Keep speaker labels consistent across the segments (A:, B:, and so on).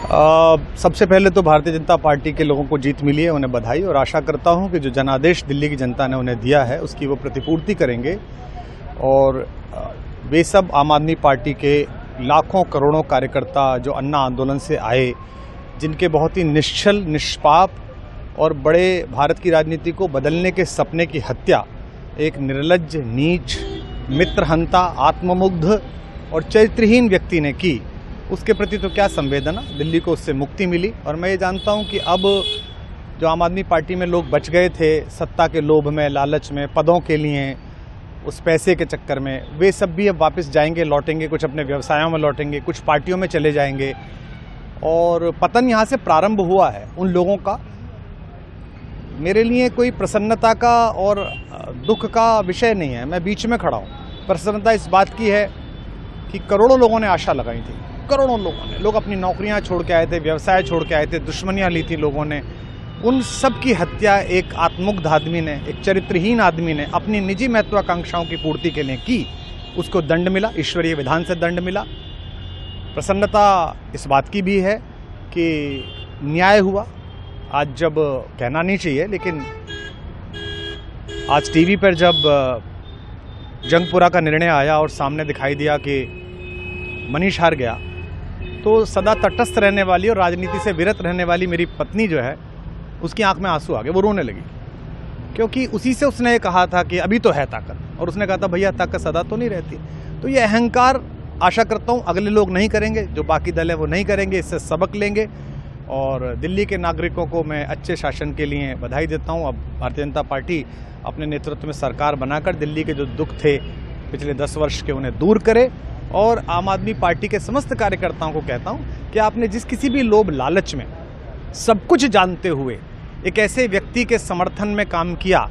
A: सबसे पहले तो भारतीय जनता पार्टी के लोगों को जीत मिली है, उन्हें बधाई। और आशा करता हूं कि जो जनादेश दिल्ली की जनता ने उन्हें दिया है उसकी वो प्रतिपूर्ति करेंगे और वे सब आम आदमी पार्टी के लाखों करोड़ों कार्यकर्ता जो अन्ना आंदोलन से आए, जिनके बहुत ही निश्चल निष्पाप और बड़े भारत की राजनीति को बदलने के सपने की हत्या एक निर्लज्ज, नीच, मित्रहंता, आत्ममुग्ध और चरित्रहीन व्यक्ति ने की, उसके प्रति तो क्या संवेदना। दिल्ली को उससे मुक्ति मिली और मैं ये जानता हूँ कि अब जो आम आदमी पार्टी में लोग बच गए थे सत्ता के लोभ में, लालच में, पदों के लिए, उस पैसे के चक्कर में, वे सब भी अब वापस जाएंगे, लौटेंगे, कुछ अपने व्यवसायों में लौटेंगे, कुछ पार्टियों में चले जाएंगे और पतन यहाँ से प्रारंभ हुआ है उन लोगों का। मेरे लिए कोई प्रसन्नता का और दुख का विषय नहीं है, मैं बीच में खड़ा हूँ। प्रसन्नता इस बात की है कि करोड़ों लोगों ने आशा लगाई थी, करोड़ों लोगों ने, लोग अपनी नौकरियां छोड़ के आए थे, व्यवसाय छोड़ के आए थे, दुश्मनियां ली थी लोगों ने, उन सब की हत्या एक आत्ममुग्ध आदमी ने, एक चरित्रहीन आदमी ने अपनी निजी महत्वाकांक्षाओं की पूर्ति के लिए की। उसको दंड मिला, ईश्वरीय विधान से दंड मिला। प्रसन्नता इस बात की भी है कि न्याय हुआ। आज जब कहना नहीं चाहिए लेकिन आज टीवी पर जब जंगपुरा का निर्णय आया और सामने दिखाई दिया कि मनीष हार गया, तो सदा तटस्थ रहने वाली और राजनीति से विरत रहने वाली मेरी पत्नी जो है, उसकी आंख में आंसू आ गए, वो रोने लगी। क्योंकि उसी से उसने कहा था कि अभी तो है ताकत, और उसने कहा था भैया ताकत सदा तो नहीं रहती। तो ये अहंकार आशा करता हूँ अगले लोग नहीं करेंगे, जो बाकी दल है वो नहीं करेंगे, इससे सबक लेंगे। और दिल्ली के नागरिकों को मैं अच्छे शासन के लिए बधाई देता हूँ। अब भारतीय जनता पार्टी अपने नेतृत्व में सरकार बनाकर दिल्ली के जो दुख थे पिछले 10 वर्ष के, उन्हें दूर करे। और आम आदमी पार्टी के समस्त कार्यकर्ताओं को कहता हूँ कि आपने जिस किसी भी लोभ लालच में, सब कुछ जानते हुए एक ऐसे व्यक्ति के समर्थन में काम किया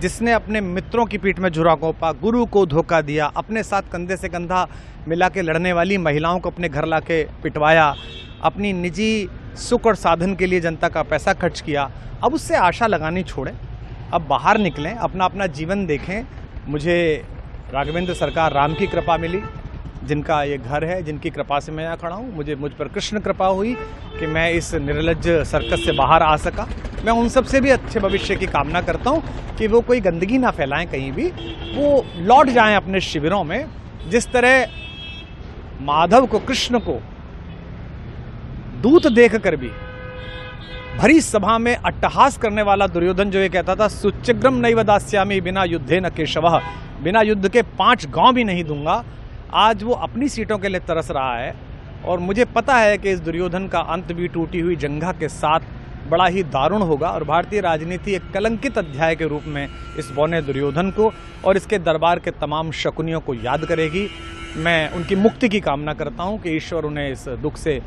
A: जिसने अपने मित्रों की पीठ में झुरा घोंपा, गुरु को धोखा दिया, अपने साथ कंधे से कंधा मिला के लड़ने वाली महिलाओं को अपने घर लाके पिटवाया, अपनी निजी सुख और साधन के लिए जनता का पैसा खर्च किया, अब उससे आशा लगानी छोड़ें, अब बाहर निकलें, अपना अपना जीवन देखें। मुझे राघवेंद्र सरकार राम की कृपा मिली, जिनका ये घर है, जिनकी कृपा से मैं यहाँ खड़ा हूँ। मुझ पर कृष्ण कृपा हुई कि मैं इस निर्लज्ज सर्कस से बाहर आ सका। मैं उन सब से भी अच्छे भविष्य की कामना करता हूँ कि वो कोई गंदगी ना फैलाएं कहीं भी, वो लौट जाएं अपने शिविरों में। जिस तरह माधव को, कृष्ण को दूत देखकर भी भरी सभा में अट्टहास करने वाला दुर्योधन जो ये कहता था सुचिग्रम नैव दास्यामि बिना युद्धे न केशवः, बिना युद्ध के 5 गांव भी नहीं दूंगा, आज वो अपनी सीटों के लिए तरस रहा है। और मुझे पता है कि इस दुर्योधन का अंत भी टूटी हुई जंघा के साथ बड़ा ही दारुण होगा और भारतीय राजनीति एक कलंकित अध्याय के रूप में इस बौने दुर्योधन को और इसके दरबार के तमाम शकुनियों को याद करेगी। मैं उनकी मुक्ति की कामना करता हूं कि ईश्वर उन्हें इस दुख से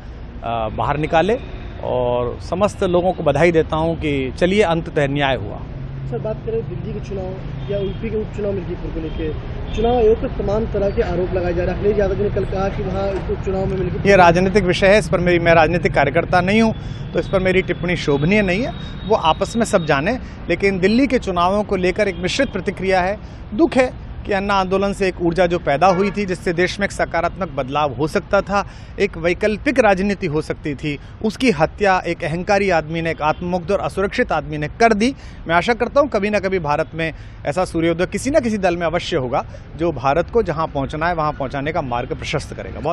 A: बाहर निकाले और समस्त लोगों को बधाई देता हूं कि चलिए अंततः न्याय हुआ।
B: सर, बात करें दिल्ली के चुनाव या यूपी के उपचुनाव मिर्जापुर को लेकर, चुनाव आयोग पर तमाम तरह के आरोप लगाए जा रहे हैं। अखिलेश यादव ने कल कहा कि वहाँ उपचुनाव में मिलकर,
A: ये राजनीतिक विषय है, इस पर मैं राजनीतिक कार्यकर्ता नहीं हूँ, तो इस पर मेरी टिप्पणी शोभनीय नहीं है, वो आपस में सब जाने। लेकिन दिल्ली के चुनावों को लेकर एक मिश्रित प्रतिक्रिया है। दुख है कि अन्ना आंदोलन से एक ऊर्जा जो पैदा हुई थी, जिससे देश में एक सकारात्मक बदलाव हो सकता था, एक वैकल्पिक राजनीति हो सकती थी, उसकी हत्या एक अहंकारी आदमी ने, एक आत्ममुग्ध और असुरक्षित आदमी ने कर दी। मैं आशा करता हूं कभी ना कभी भारत में ऐसा सूर्योदय किसी न किसी दल में अवश्य होगा जो भारत को जहां पहुंचना है वहां पहुंचाने का मार्ग प्रशस्त करेगा। बहुत